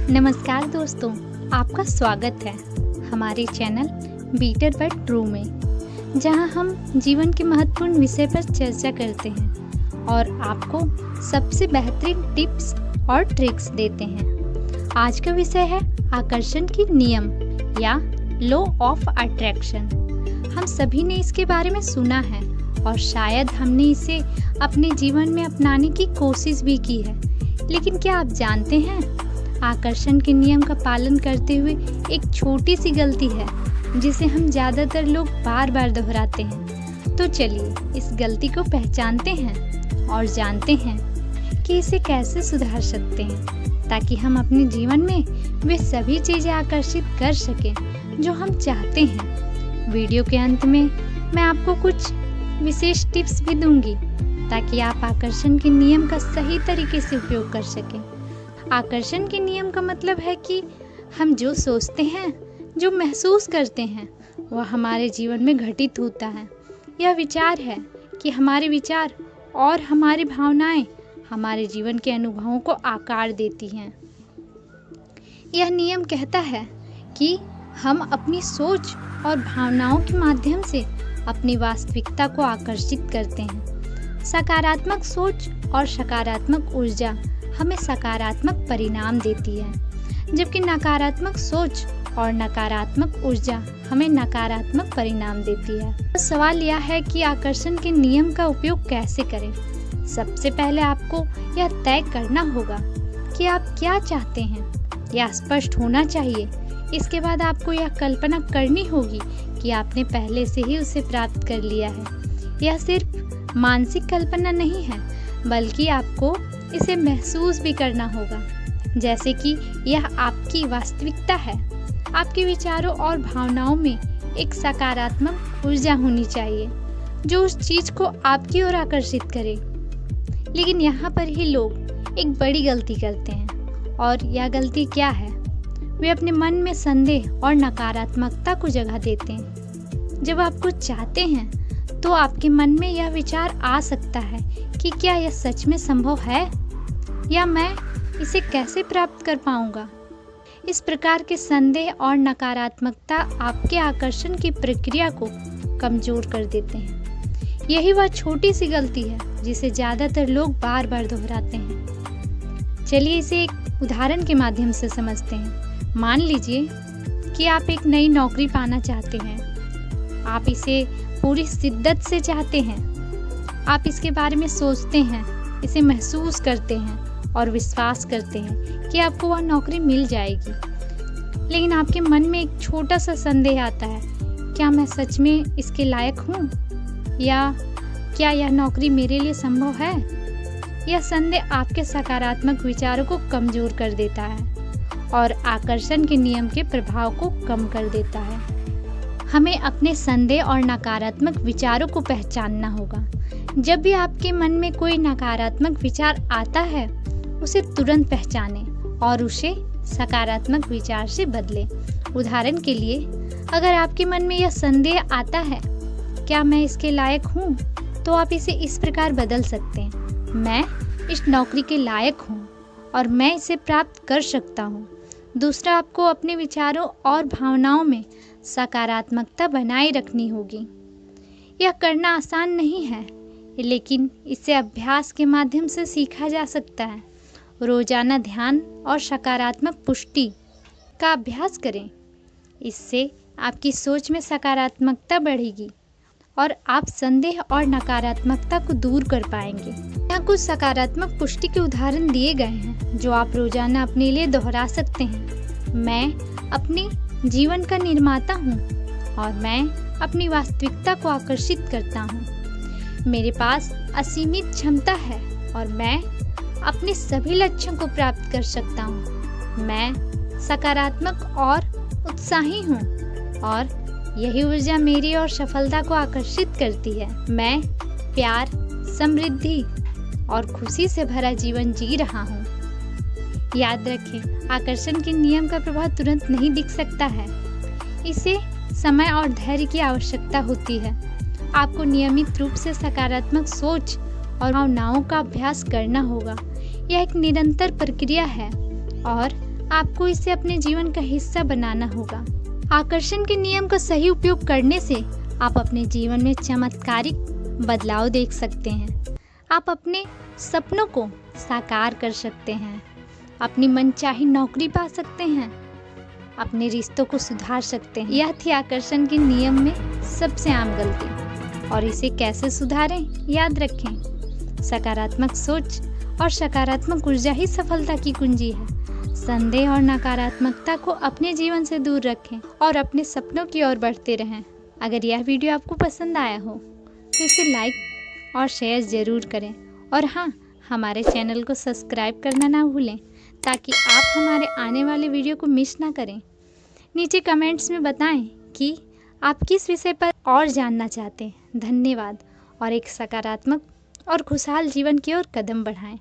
नमस्कार दोस्तों, आपका स्वागत है हमारे चैनल बीटर बाय ट्रू में, जहां हम जीवन के महत्वपूर्ण विषय पर चर्चा करते हैं और आपको सबसे बेहतरीन टिप्स और ट्रिक्स देते हैं। आज का विषय है आकर्षण की नियम या लॉ ऑफ अट्रैक्शन। हम सभी ने इसके बारे में सुना है और शायद हमने इसे अपने जीवन में अपनाने की कोशिश भी की है, लेकिन क्या आप जानते हैं आकर्षण के नियम का पालन करते हुए एक छोटी सी गलती है जिसे हम ज़्यादातर लोग बार बार दोहराते हैं। तो चलिए इस गलती को पहचानते हैं और जानते हैं कि इसे कैसे सुधार सकते हैं, ताकि हम अपने जीवन में वे सभी चीज़ें आकर्षित कर सकें जो हम चाहते हैं। वीडियो के अंत में मैं आपको कुछ विशेष टिप्स भी दूंगी ताकि आप आकर्षण के नियम का सही तरीके से उपयोग कर सकें। आकर्षण के नियम का मतलब है कि हम जो सोचते हैं, जो महसूस करते हैं, वह हमारे जीवन में घटित होता है। यह विचार है कि हमारे विचार और हमारी भावनाएं हमारे जीवन के अनुभवों को आकार देती हैं। यह नियम कहता है कि हम अपनी सोच और भावनाओं के माध्यम से अपनी वास्तविकता को आकर्षित करते हैं। सकारात्मक सोच और सकारात्मक ऊर्जा हमें सकारात्मक परिणाम देती है, जबकि नकारात्मक सोच और नकारात्मक ऊर्जा हमें नकारात्मक परिणाम देती है। तो सवाल यह है कि आकर्षण के नियम का उपयोग कैसे करें। सबसे पहले आपको यह तय करना होगा कि आप क्या चाहते हैं। यह स्पष्ट होना चाहिए। इसके बाद आपको यह कल्पना करनी होगी कि आपने पहले से ही उसे प्राप्त कर लिया है। यह सिर्फ मानसिक कल्पना नहीं है, बल्कि आपको इसे महसूस भी करना होगा, जैसे कि यह आपकी वास्तविकता है। आपके विचारों और भावनाओं में एक सकारात्मक ऊर्जा होनी चाहिए जो उस चीज़ को आपकी ओर आकर्षित करे। लेकिन यहाँ पर ही लोग एक बड़ी गलती करते हैं, और यह गलती क्या है? वे अपने मन में संदेह और नकारात्मकता को जगह देते हैं। जब आप कुछ चाहते हैं तो आपके मन में यह विचार आ सकता है कि क्या यह सच में संभव है, या मैं इसे कैसे प्राप्त कर पाऊंगा। इस प्रकार के संदेह और नकारात्मकता आपके आकर्षण की प्रक्रिया को कमजोर कर देते हैं। यही वह छोटी सी गलती है जिसे ज़्यादातर लोग बार बार दोहराते हैं। चलिए इसे एक उदाहरण के माध्यम से समझते हैं। मान लीजिए कि आप एक नई नौकरी पाना चाहते हैं। आप इसे पूरी शिद्दत से चाहते हैं। आप इसके बारे में सोचते हैं, इसे महसूस करते हैं और विश्वास करते हैं कि आपको वह नौकरी मिल जाएगी। लेकिन आपके मन में एक छोटा सा संदेह आता है, क्या मैं सच में इसके लायक हूँ, या क्या यह नौकरी मेरे लिए संभव है। यह संदेह आपके सकारात्मक विचारों को कमजोर कर देता है और आकर्षण के नियम के प्रभाव को कम कर देता है। हमें अपने संदेह और नकारात्मक विचारों को पहचानना होगा। जब भी आपके मन में कोई नकारात्मक विचार आता है, उसे तुरंत पहचानें और उसे सकारात्मक विचार से बदलें। उदाहरण के लिए, अगर आपके मन में यह संदेह आता है, क्या मैं इसके लायक हूँ, तो आप इसे इस प्रकार बदल सकते हैं, मैं इस नौकरी के लायक हूँ और मैं इसे प्राप्त कर सकता हूँ। दूसरा, आपको अपने विचारों और भावनाओं में सकारात्मकता बनाए रखनी होगी। यह करना आसान नहीं है, लेकिन इसे अभ्यास के माध्यम से सीखा जा सकता है। रोजाना ध्यान और सकारात्मक पुष्टि का अभ्यास करें। इससे आपकी सोच में सकारात्मकता बढ़ेगी और आप संदेह और नकारात्मकता को दूर कर पाएंगे। यहाँ कुछ सकारात्मक पुष्टि के उदाहरण दिए गए हैं जो आप रोजाना अपने लिए दोहरा सकते हैं। मैं अपने जीवन का निर्माता हूँ और मैं अपनी वास्तविकता को आकर्षित करता हूँ। मेरे पास असीमित क्षमता है और मैं अपने सभी लक्ष्यों को प्राप्त कर सकता हूँ। मैं सकारात्मक और उत्साही हूँ और यही ऊर्जा मेरी और सफलता को आकर्षित करती है। मैं प्यार, समृद्धि और खुशी से भरा जीवन जी रहा हूँ। याद रखें, आकर्षण के नियम का प्रभाव तुरंत नहीं दिख सकता है। इसे समय और धैर्य की आवश्यकता होती है। आपको नियमित रूप से सकारात्मक सोच और भावनाओं का अभ्यास करना होगा। यह एक निरंतर प्रक्रिया है और आपको इसे अपने जीवन का हिस्सा बनाना होगा। आकर्षण के नियम का सही उपयोग करने से आप अपने जीवन में चमत्कारिक बदलाव देख सकते हैं। आप अपने सपनों को साकार कर सकते हैं, अपनी मनचाही नौकरी पा सकते हैं, अपने रिश्तों को सुधार सकते हैं। यह थी आकर्षण के नियम में सबसे आम गलती। और इसे कैसे सुधारें, याद रखें, सकारात्मक सोच और सकारात्मक ऊर्जा ही सफलता की कुंजी है। संदेह और नकारात्मकता को अपने जीवन से दूर रखें और अपने सपनों की ओर बढ़ते रहें। अगर यह वीडियो आपको पसंद आया हो तो इसे लाइक और शेयर ज़रूर करें। और हाँ, हमारे चैनल को सब्सक्राइब करना ना भूलें ताकि आप हमारे आने वाले वीडियो को मिस ना करें। नीचे कमेंट्स में बताएं कि आप किस विषय पर और जानना चाहते हैं। धन्यवाद और एक सकारात्मक और खुशहाल जीवन की ओर कदम बढ़ाएं।